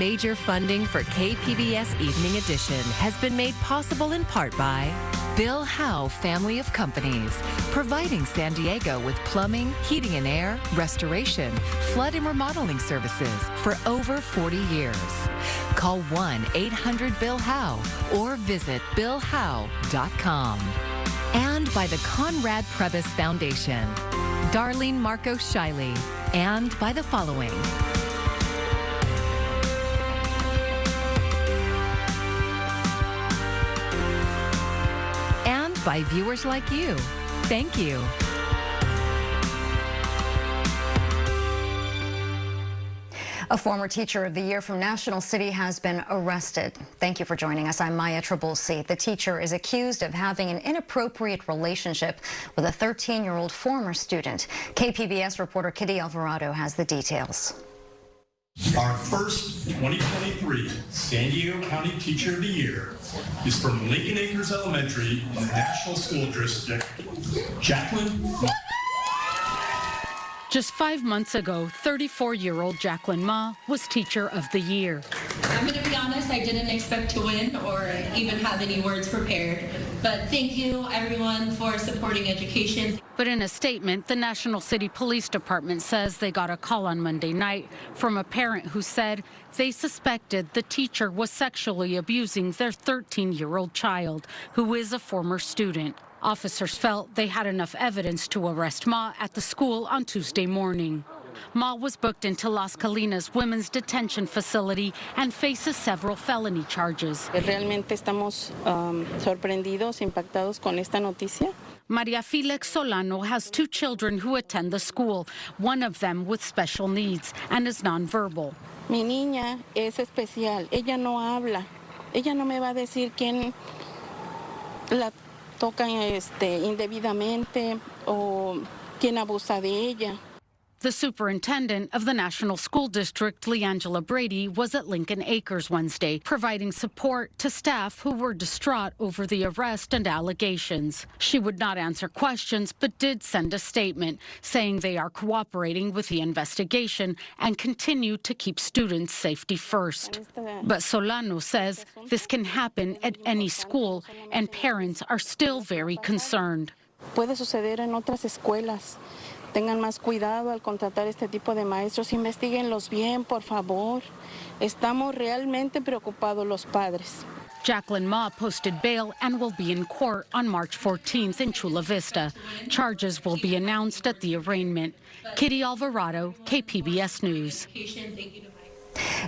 Major funding for KPBS Evening Edition has been made possible in part by Bill Howe Family of Companies, providing San Diego with plumbing, heating and air, restoration, flood and remodeling services for over 40 years. Call 1-800-BILL-HOWE or visit billhowe.com. And by the Conrad Prebys Foundation, Darlene Marco Shiley, and by the following. And by viewers like you. Thank you. A former Teacher of the Year from National City has been arrested. Thank you for joining us. I'm Maya Trabulsi. The teacher is accused of having an inappropriate relationship with a 13-year-old former student. KPBS reporter Kitty Alvarado has the details. Our first 2023 San Diego County Teacher of the Year is from Lincoln Acres Elementary in the National School District, Jacqueline. Just 5 months ago, 34-year-old Jacqueline Ma was Teacher of the Year. I'm going to be honest, I didn't expect to win or even have any words prepared. But thank you, everyone, for supporting education. But in a statement, the National City Police Department says they got a call on Monday night from a parent who said they suspected the teacher was sexually abusing their 13-year-old child, who is a former student. Officers felt they had enough evidence to arrest Ma at the school on Tuesday morning. Ma was booked into Las Colinas Women's Detention Facility and faces several felony charges. Realmente estamos sorprendidos, impactados con esta noticia. Maria Felix Solano has 2 children who attend the school, one of them with special needs and is nonverbal. Mi niña es especial. Ella no habla. Ella no me va a decir quién la toca indebidamente o quién abusa de ella. The superintendent of the National School District, Leangela Brady, was at Lincoln Acres Wednesday, providing support to staff who were distraught over the arrest and allegations. She would not answer questions, but did send a statement saying they are cooperating with the investigation and continue to keep students' safety first. But Solano says this can happen at any school, and parents are still very concerned. Puede suceder en otras escuelas. Tengan más cuidado al contratar este tipo de maestros. Investíguenlos bien, por favor. Estamos realmente preocupados los padres. Jacqueline Ma posted bail and will be in court on March 14th in Chula Vista. Charges will be announced at the arraignment. Kitty Alvarado, KPBS News.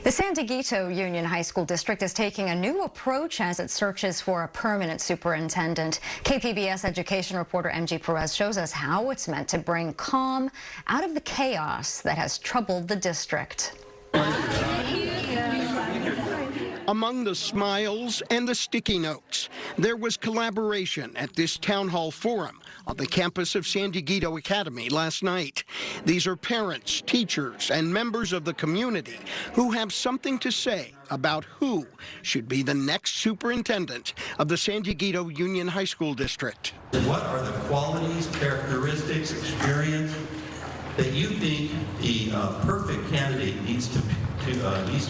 The San Diego Union High School District is taking a new approach as it searches for a permanent superintendent. KPBS education reporter MG Perez shows us how it's meant to bring calm out of the chaos that has troubled the district. Among the smiles and the sticky notes, there was collaboration at this town hall forum on the campus of San Diego Academy last night. These are parents, teachers, and members of the community who have something to say about who should be the next superintendent of the San Diego Union High School District. What are the qualities, characteristics, experience that you think the perfect candidate needs to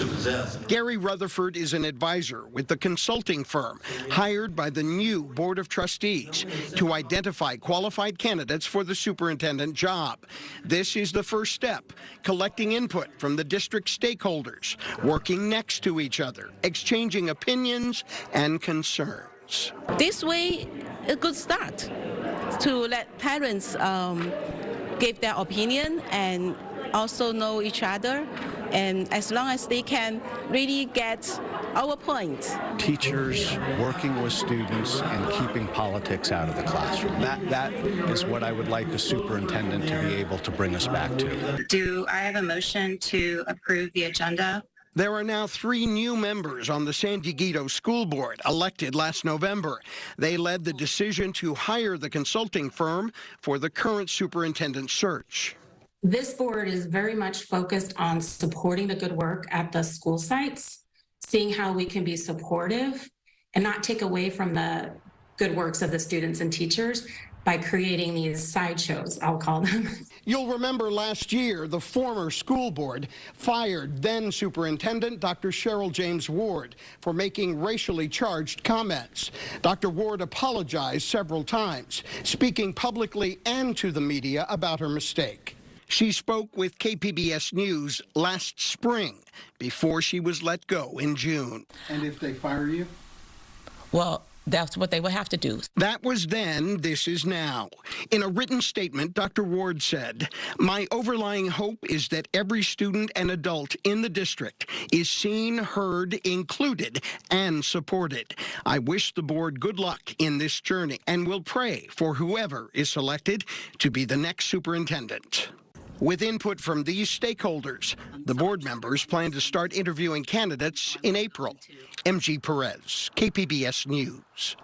possess? Gary Rutherford is an advisor with the consulting firm hired by the new Board of Trustees to identify qualified candidates for the superintendent job. This is the first step, collecting input from the district stakeholders, working next to each other, exchanging opinions and concerns. This way, a good start to let parents give their opinion and also know each other, and as long as they can really get our point. Teachers working with students and keeping politics out of the classroom. That is what I would like the superintendent to be able to bring us back to. Do I have a motion to approve the agenda? There are now 3 new members on the San Diego School Board, elected last November. They led the decision to hire the consulting firm for the current superintendent search. This board is very much focused on supporting the good work at the school sites, seeing how we can be supportive and not take away from the good works of the students and teachers, by creating these sideshows, I'll call them. You'll remember last year, the former school board fired then Superintendent Dr. Cheryl James Ward for making racially charged comments. Dr. Ward apologized several times, speaking publicly and to the media about her mistake. She spoke with KPBS News last spring before she was let go in June. And if they fire you? Well, that's what they would have to do. That was then, this is now. In a written statement, Dr. Ward said, "My overlying hope is that every student and adult in the district is seen, heard, included, and supported. I wish the board good luck in this journey and will pray for whoever is selected to be the next superintendent." With input from these stakeholders, the board members plan to start interviewing candidates in April. MG Perez, KPBS News.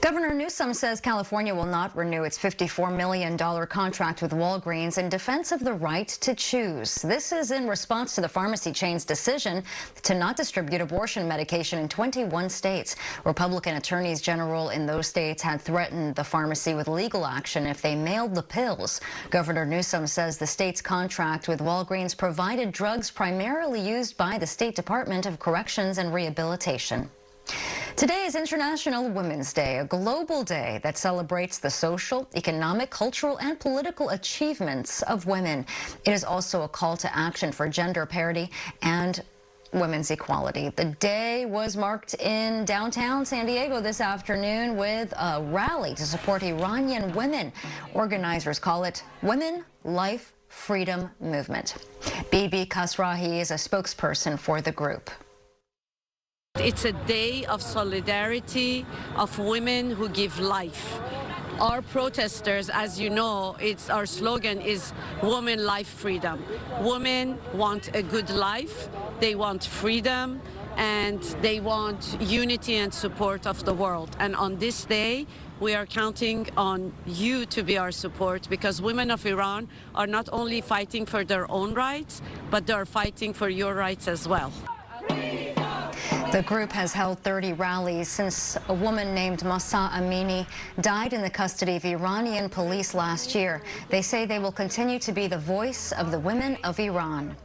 Governor Newsom says California will not renew its $54 million contract with Walgreens in defense of the right to choose. This is in response to the pharmacy chain's decision to not distribute abortion medication in 21 states. Republican attorneys general in those states had threatened the pharmacy with legal action if they mailed the pills. Governor Newsom says the state's contract with Walgreens provided drugs primarily used by the State Department of Corrections and Rehabilitation. Today is International Women's Day, a global day that celebrates the social, economic, cultural, and political achievements of women. It is also a call to action for gender parity and women's equality. The day was marked in downtown San Diego this afternoon with a rally to support Iranian women. Organizers call it Women, Life, Freedom Movement. Bibi Kasrahi is a spokesperson for the group. It's a day of solidarity of women who give life. Our protesters, as you know, our slogan is Women, Life, Freedom. Women want a good life, they want freedom, and they want unity and support of the world. And on this day, we are counting on you to be our support, because women of Iran are not only fighting for their own rights, but they're fighting for your rights as well. The group has held 30 rallies since a woman named Mahsa Amini died in the custody of Iranian police last year. They say they will continue to be the voice of the women of Iran.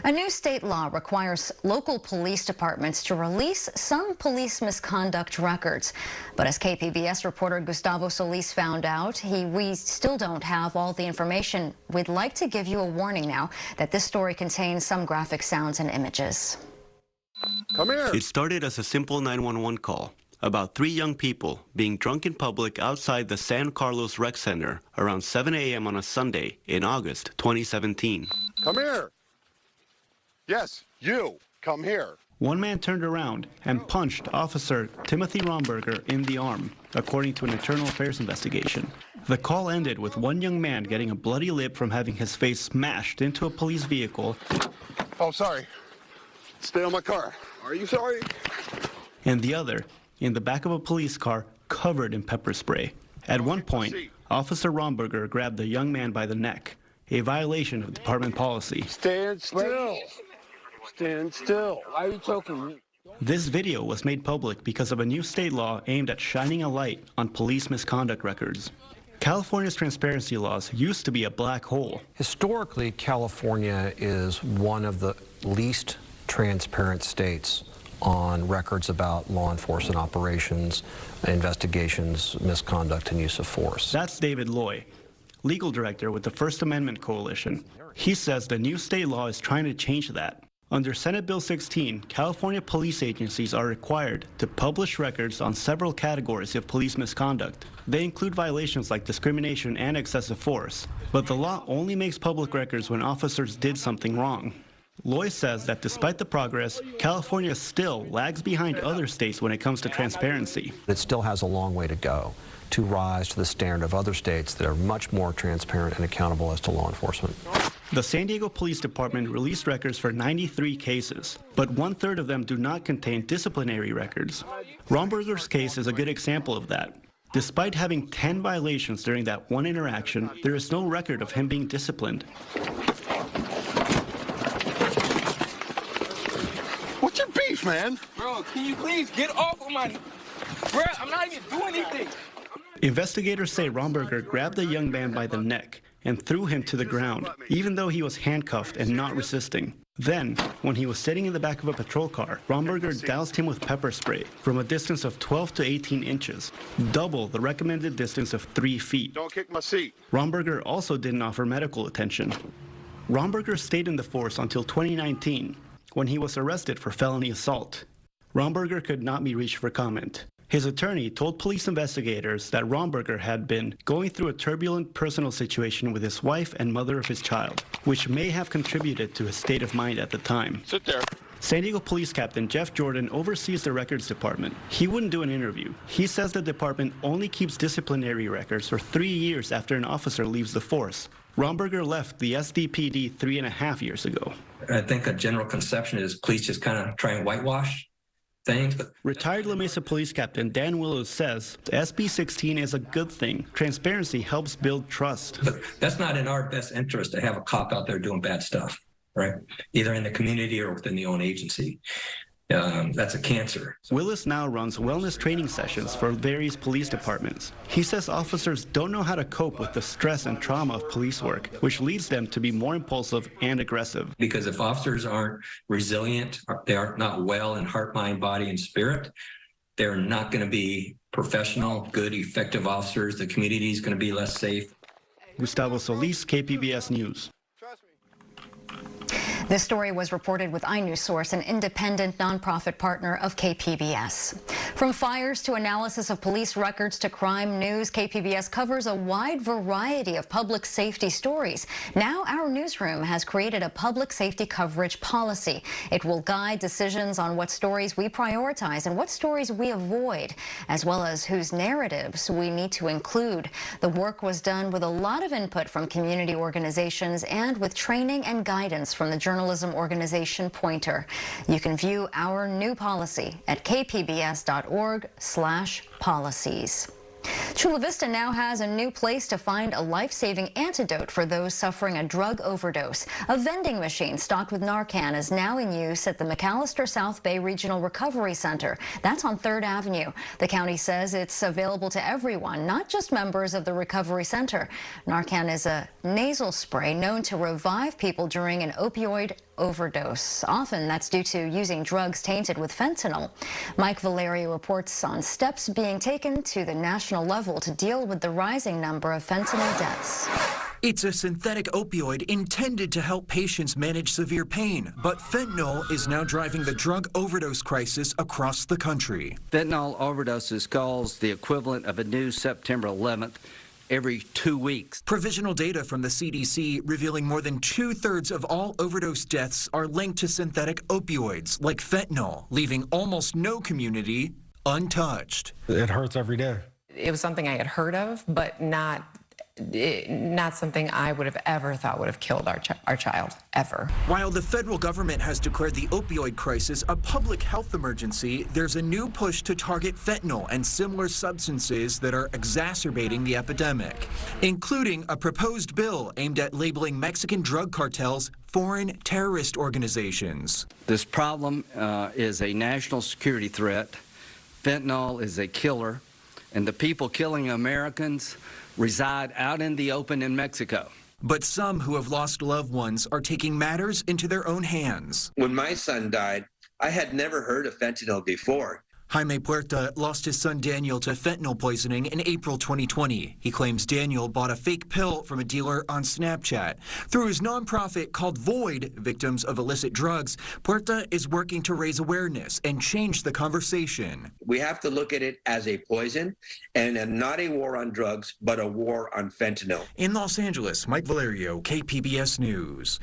A new state law requires local police departments to release some police misconduct records. But as KPBS reporter Gustavo Solis found out, we still don't have all the information. We'd like to give you a warning now that this story contains some graphic sounds and images. Come here. It started as a simple 911 call about 3 young people being drunk in public outside the San Carlos Rec Center around 7 a.m. on a Sunday in August 2017. Come here. Yes, you. Come here. One man turned around and punched Officer Timothy Romberger in the arm, according to an internal affairs investigation. The call ended with one young man getting a bloody lip from having his face smashed into a police vehicle. Oh, sorry. Stay on my car. Are you sorry? And the other in the back of a police car covered in pepper spray. At one point, Officer Romberger grabbed the young man by the neck, a violation of department policy. Stand still. Stand still. Why are you choking me? This video was made public because of a new state law aimed at shining a light on police misconduct records. California's transparency laws used to be a black hole. Historically, California is one of the least transparent states on records about law enforcement operations, investigations, misconduct, and use of force. That's David Loy, legal director with the First Amendment Coalition. He says the new state law is trying to change that. Under Senate Bill 16, California police agencies are required to publish records on several categories of police misconduct. They include violations like discrimination and excessive force. But the law only makes public records when officers did something wrong. Loy says that despite the progress, California still lags behind other states when it comes to transparency. It still has a long way to go to rise to the standard of other states that are much more transparent and accountable as to law enforcement. The San Diego Police Department released records for 93 cases, but 1/3 of them do not contain disciplinary records. Romberger's case is a good example of that. Despite having 10 violations during that one interaction, there is no record of him being disciplined. What's your beef, man? Bro, can you please get off of my... Bro, I'm not even doing anything. Investigators say Romberger grabbed the young man by the neck and threw him to the ground, even though he was handcuffed and not resisting. Then, when he was sitting in the back of a patrol car, Romberger doused him with pepper spray from a distance of 12 to 18 inches, double the recommended distance of 3 feet. Don't kick my seat. Romberger also didn't offer medical attention. Romberger stayed in the force until 2019, when he was arrested for felony assault. Romberger could not be reached for comment. His attorney told police investigators that Romberger had been going through a turbulent personal situation with his wife and mother of his child, which may have contributed to his state of mind at the time. Sit there. San Diego Police Captain Jeff Jordan oversees the records department. He wouldn't do an interview. He says the department only keeps disciplinary records for 3 years after an officer leaves the force. Romberger left the SDPD 3.5 years ago. I think a general conception is police just kind of try and whitewash things. But retired La Mesa Police Captain Dan Willows says SB 16 is a good thing. Transparency helps build trust. But that's not in our best interest to have a cop out there doing bad stuff, right? Either in the community or within the own agency. That's a cancer. Willis now runs wellness training sessions for various police departments. He says officers don't know how to cope with the stress and trauma of police work, which leads them to be more impulsive and aggressive. Because if officers aren't resilient, they are not well in heart, mind, body, and spirit, they're not going to be professional, good, effective officers. The community is going to be less safe. Gustavo Solis, KPBS News. This story was reported with iNewsSource, an independent nonprofit partner of KPBS. From fires to analysis of police records to crime news, KPBS covers a wide variety of public safety stories. Now our newsroom has created a public safety coverage policy. It will guide decisions on what stories we prioritize and what stories we avoid, as well as whose narratives we need to include. The work was done with a lot of input from community organizations and with training and guidance from the journalism organization Pointer. You can view our new policy at kpbs.org/policies. Chula Vista now has a new place to find a life-saving antidote for those suffering a drug overdose. A vending machine stocked with Narcan is now in use at the McAllister South Bay Regional Recovery Center. That's on 3rd Avenue. The county says it's available to everyone, not just members of the recovery center. Narcan is a nasal spray known to revive people during an opioid overdose. Often that's due to using drugs tainted with fentanyl. Mike Valerio reports on steps being taken to the national level to deal with the rising number of fentanyl deaths. It's a synthetic opioid intended to help patients manage severe pain, but fentanyl is now driving the drug overdose crisis across the country. Fentanyl overdoses cause the equivalent of a new September 11th every 2 weeks. Provisional data from the CDC revealing more than 2/3 of all overdose deaths are linked to synthetic opioids like fentanyl, leaving almost no community untouched. It hurts every day. It was something I had heard of, but not something I would have ever thought would have killed our child, ever. While the federal government has declared the opioid crisis a public health emergency, there's a new push to target fentanyl and similar substances that are exacerbating the epidemic, including a proposed bill aimed at labeling Mexican drug cartels foreign terrorist organizations. This problem is a national security threat. Fentanyl is a killer, and the people killing Americans reside out in the open in Mexico. But some who have lost loved ones are taking matters into their own hands. When my son died, I had never heard of fentanyl before. Jaime Puerta lost his son Daniel to fentanyl poisoning in April 2020. He claims Daniel bought a fake pill from a dealer on Snapchat. Through his nonprofit called Void, Victims of Illicit Drugs, Puerta is working to raise awareness and change the conversation. We have to look at it as a poison and not a war on drugs, but a war on fentanyl. In Los Angeles, Mike Valerio, KPBS News.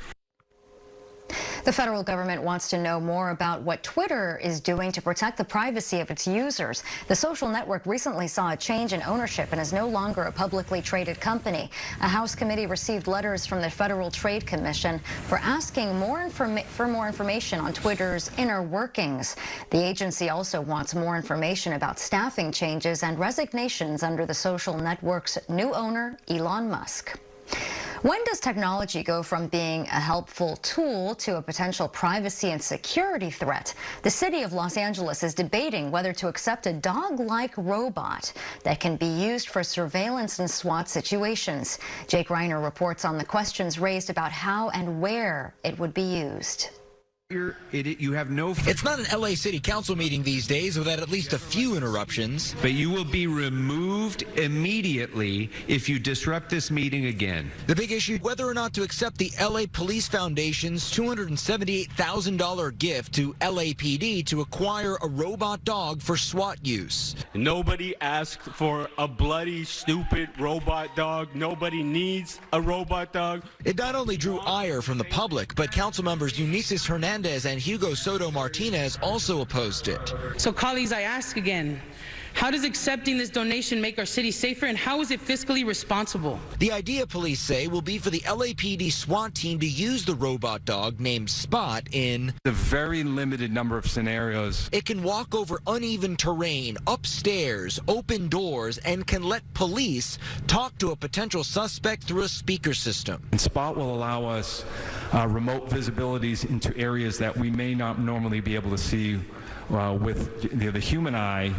The federal government wants to know more about what Twitter is doing to protect the privacy of its users. The social network recently saw a change in ownership and is no longer a publicly traded company. A House committee received letters from the Federal Trade Commission for asking for more information on Twitter's inner workings. The agency also wants more information about staffing changes and resignations under the social network's new owner, Elon Musk. When does technology go from being a helpful tool to a potential privacy and security threat? The city of Los Angeles is debating whether to accept a dog-like robot that can be used for surveillance and SWAT situations. Jake Reiner reports on the questions raised about how and where it would be used. You have no. It's not an LA City Council meeting these days without at least a few interruptions. But you will be removed immediately if you disrupt this meeting again. The big issue, whether or not to accept the LA Police Foundation's $278,000 gift to LAPD to acquire a robot dog for SWAT use. Nobody asked for a bloody, stupid robot dog. Nobody needs a robot dog. It not only drew ire from the public, but council members Eunices Hernandez and Hugo Soto Martinez also opposed it. So colleagues, I ask again, how does accepting this donation make our city safer, and how is it fiscally responsible? The idea, police say, will be for the LAPD SWAT team to use the robot dog named Spot in a very limited number of scenarios. It can walk over uneven terrain, upstairs, open doors, and can let police talk to a potential suspect through a speaker system. And Spot will allow us remote visibilities into areas that we may not normally be able to see with the human eye,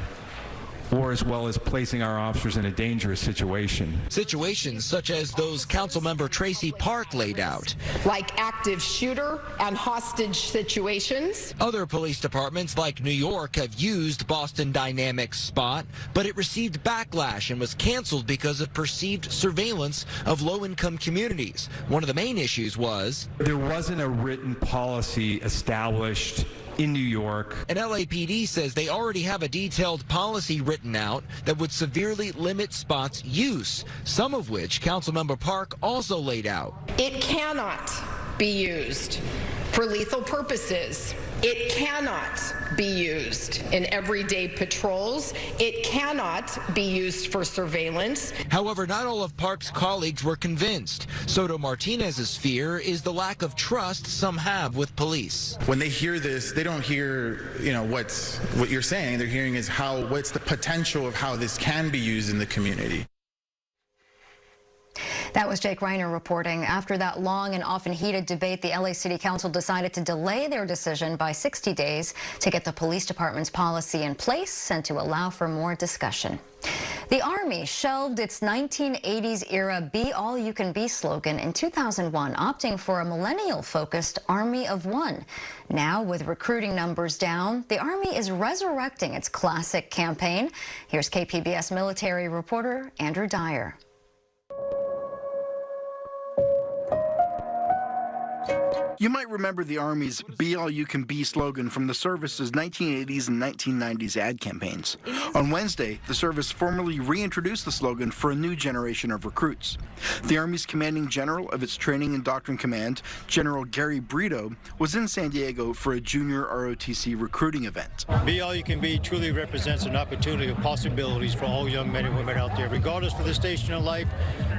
or as well as placing our officers in a dangerous situation. Situations such as those Councilmember Tracy Park laid out. Like active shooter and hostage situations. Other police departments like New York have used Boston Dynamics Spot, but it received backlash and was canceled because of perceived surveillance of low-income communities. One of the main issues was there wasn't a written policy established in New York. And LAPD says they already have a detailed policy written out that would severely limit Spot's use, some of which Councilmember Park also laid out. It cannot be used for lethal purposes. It cannot be used in everyday patrols. It cannot be used for surveillance. However, not all of Park's colleagues were convinced. Soto Martinez's fear is the lack of trust some have with police. When they hear this, they don't hear, what you're saying. They're hearing is what's the potential of how this can be used in the community. That was Jake Reiner reporting. After that long and often heated debate, the LA City Council decided to delay their decision by 60 days to get the police department's policy in place and to allow for more discussion. The Army shelved its 1980s-era Be All You Can Be slogan in 2001, opting for a millennial-focused Army of One. Now, with recruiting numbers down, the Army is resurrecting its classic campaign. Here's KPBS military reporter Andrew Dyer. You might remember the Army's Be All You Can Be slogan from the service's 1980s and 1990s ad campaigns. On Wednesday, the service formally reintroduced the slogan for a new generation of recruits. The Army's commanding general of its Training and Doctrine Command, General Gary Brito, was in San Diego for a junior ROTC recruiting event. Be All You Can Be truly represents an opportunity of possibilities for all young men and women out there, regardless of the station in life.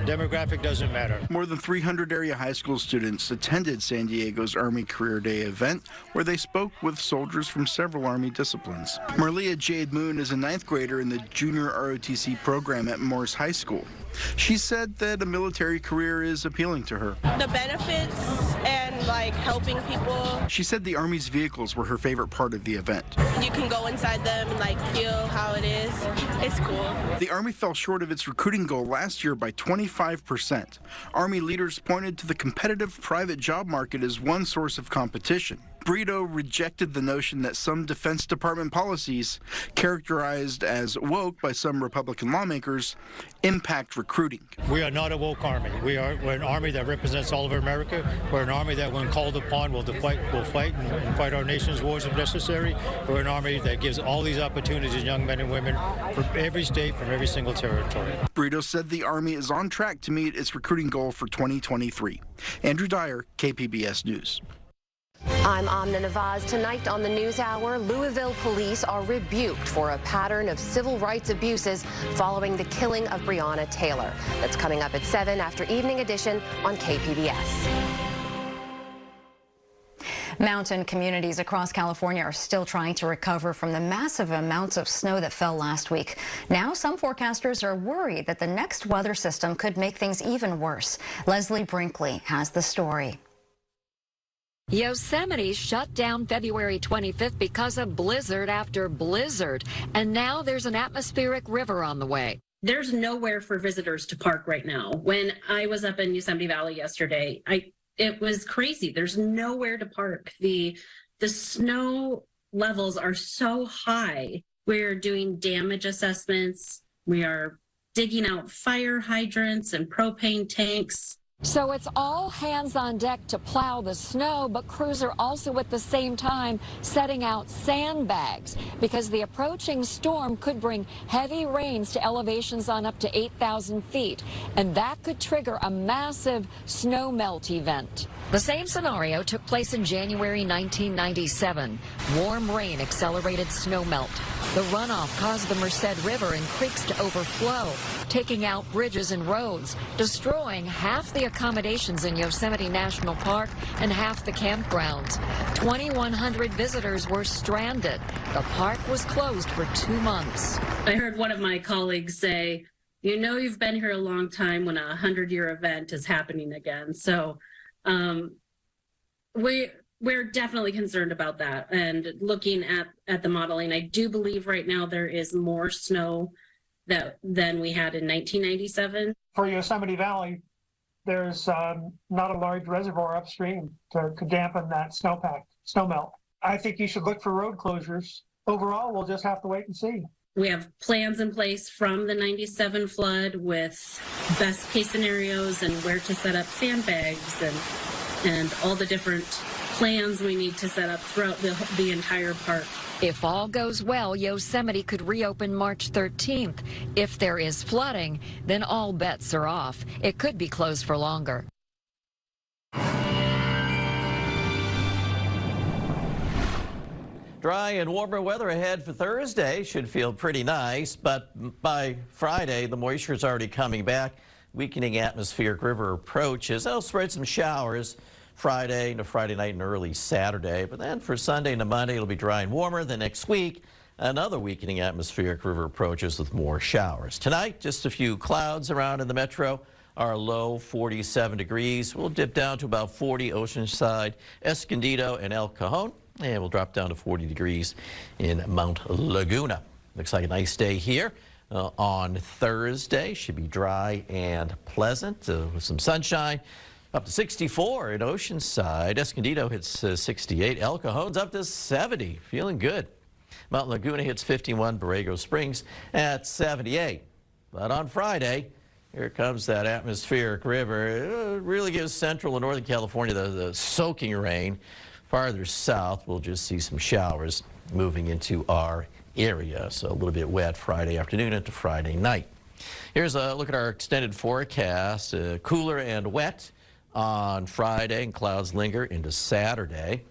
Demographic doesn't matter. More than 300 area high school students attended San Diego's Army Career Day event, where they spoke with soldiers from several Army disciplines. Marlia Jade Moon is a 9th grader in the junior ROTC program at Morse High School. She said that a military career is appealing to her. The benefits and helping people. She said the Army's vehicles were her favorite part of the event. You can go inside them and feel how it is. It's cool. The Army fell short of its recruiting goal last year by 25%. Army leaders pointed to the competitive private job market as one source of competition. Brito rejected the notion that some Defense Department policies, characterized as woke by some Republican lawmakers, impact recruiting. We are not a woke army. We're an army that represents all of America. We're an army that, when called upon, will fight and fight our nation's wars if necessary. We're an army that gives all these opportunities to young men and women from every state, from every single territory. Brito said the Army is on track to meet its recruiting goal for 2023. Andrew Dyer, KPBS News. I'm Amna Nawaz. Tonight on the NewsHour, Louisville police are rebuked for a pattern of civil rights abuses following the killing of Breonna Taylor. That's coming up at 7 after Evening Edition on KPBS. Mountain communities across California are still trying to recover from the massive amounts of snow that fell last week. Now, some forecasters are worried that the next weather system could make things even worse. Leslie Brinkley has the story. Yosemite shut down February 25th because of blizzard after blizzard, and now there's an atmospheric river on the way. There's nowhere for visitors to park right now. When I was up in Yosemite Valley yesterday, it was crazy. There's nowhere to park. The snow levels are so high. We're doing damage assessments. We are digging out fire hydrants and propane tanks. So it's all hands on deck to plow the snow, but crews are also at the same time setting out sandbags because the approaching storm could bring heavy rains to elevations on up to 8,000 feet, and that could trigger a massive snow melt event. The same scenario took place in January 1997. Warm rain accelerated snow melt. The runoff caused the Merced River and creeks to overflow, taking out bridges and roads, destroying half the accommodations in Yosemite National Park and half the campgrounds. 2,100 visitors were stranded. The park was closed for 2 months. I heard one of my colleagues say, you know, you've been here a long time when a 100-year event is happening again. So we're definitely concerned about that. And looking at the modeling, I do believe right now there is more snow than we had in 1997. For Yosemite Valley, there's not a large reservoir upstream to dampen that snow melt. I think you should look for road closures. Overall, we'll just have to wait and see. We have plans in place from the 97 flood with best case scenarios and where to set up sandbags and all the different plans we need to set up throughout the entire park. If all goes well, Yosemite could reopen March 13th. If there is flooding, then all bets are off. It could be closed for longer. Dry and warmer weather ahead for Thursday. Should feel pretty nice, but by Friday, the moisture is already coming back. Weakening atmospheric river approaches. That'll spread some showers Friday into Friday night and early Saturday. But then for Sunday into Monday, it'll be dry and warmer. The next week, another weakening atmospheric river approaches with more showers. Tonight, just a few clouds around in the metro. Our low 47 degrees. We'll dip down to about 40 Oceanside, Escondido, and El Cajon. And we'll drop down to 40 degrees in Mount Laguna. Looks like a nice day here. On Thursday, should be dry and pleasant with some sunshine. Up to 64 in Oceanside. Escondido hits 68. El Cajon's up to 70. Feeling good. Mount Laguna hits 51. Borrego Springs at 78. But on Friday, here comes that atmospheric river. It really gives central and northern California the soaking rain. Farther south, we'll just see some showers moving into our area. So a little bit wet Friday afternoon into Friday night. Here's a look at our extended forecast. Cooler and wet on Friday, and clouds linger into Saturday.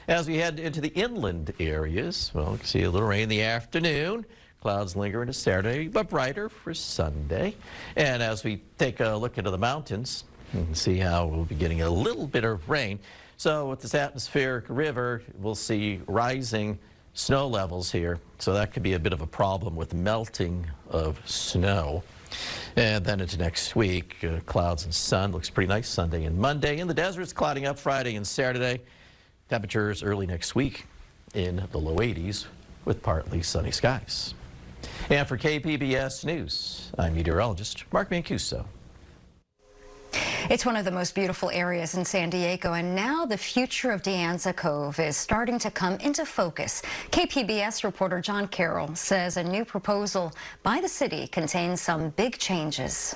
As we head into the inland areas, well, you can see a little rain in the afternoon. Clouds linger into Saturday, but brighter for Sunday. And as we take a look into the mountains, you can see how we'll be getting a little bit of rain. So with this atmospheric river, we'll see rising snow levels here. So that could be a bit of a problem with melting of snow. And then into next week, clouds and sun. Looks pretty nice Sunday and Monday. In the deserts, clouding up Friday and Saturday. Temperatures early next week in the low 80s with partly sunny skies. And for KPBS News, I'm meteorologist Mark Mancuso. It's one of the most beautiful areas in San Diego, and now the future of De Anza Cove is starting to come into focus. KPBS reporter John Carroll says a new proposal by the city contains some big changes.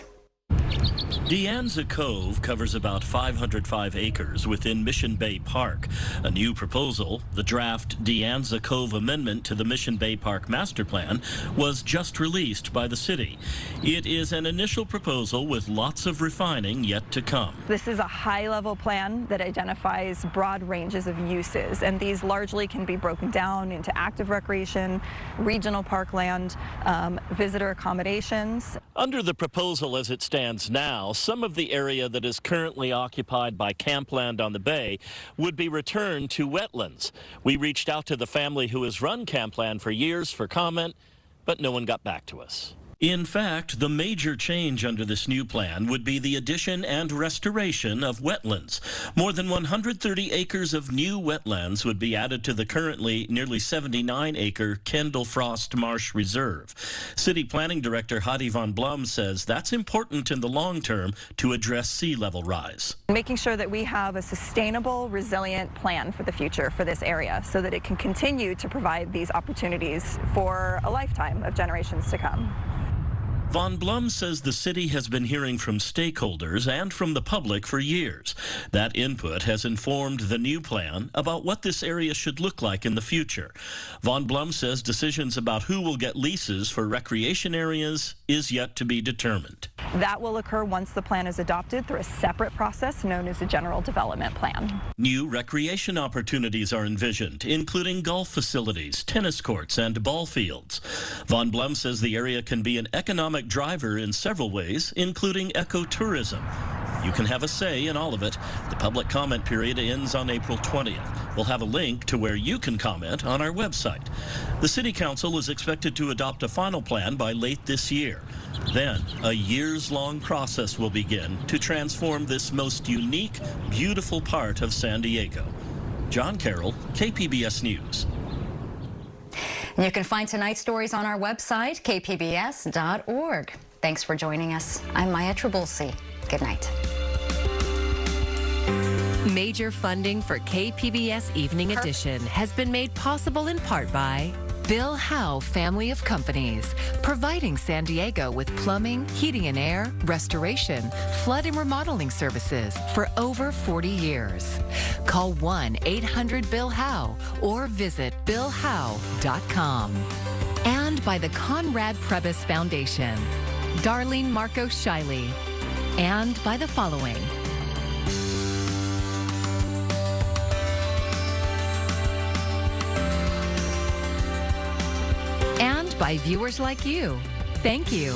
De Anza Cove covers about 505 acres within Mission Bay Park. A new proposal, the draft De Anza Cove Amendment to the Mission Bay Park Master Plan, was just released by the city. It is an initial proposal with lots of refining yet to come. This is a high-level plan that identifies broad ranges of uses, and these largely can be broken down into active recreation, regional parkland, visitor accommodations. Under the proposal as it stands now, some of the area that is currently occupied by campland on the bay would be returned to wetlands. We reached out to the family who has run campland for years for comment, but no one got back to us. In fact, the major change under this new plan would be the addition and restoration of wetlands. More than 130 acres of new wetlands would be added to the currently nearly 79-acre Kendall Frost Marsh Reserve. City Planning Director Hadi von Blum says that's important in the long term to address sea level rise. Making sure that we have a sustainable, resilient plan for the future for this area so that it can continue to provide these opportunities for a lifetime of generations to come. Von Blum says the city has been hearing from stakeholders and from the public for years. That input has informed the new plan about what this area should look like in the future. Von Blum says decisions about who will get leases for recreation areas is yet to be determined. That will occur once the plan is adopted through a separate process known as a general development plan. New recreation opportunities are envisioned, including golf facilities, tennis courts, and ball fields. Von Blum says the area can be an economic driver in several ways, including ecotourism. You can have a say in all of it. The public comment period ends on April 20th. We'll have a link to where you can comment on our website. The City Council is expected to adopt a final plan by late this year. Then, a years-long process will begin to transform this most unique, beautiful part of San Diego. John Carroll, KPBS News. You can find tonight's stories on our website, kpbs.org. Thanks for joining us. I'm Maya Trabulsi. Good night. Major funding for KPBS Evening Edition has been made possible in part by Bill Howe Family of Companies, providing San Diego with plumbing, heating and air, restoration, flood and remodeling services for over 40 years. Call 1-800-BILL-HOWE or visit billhowe.com. And by the Conrad Prebys Foundation, Darlene Marco Shiley, and by the following. And by viewers like you. Thank you.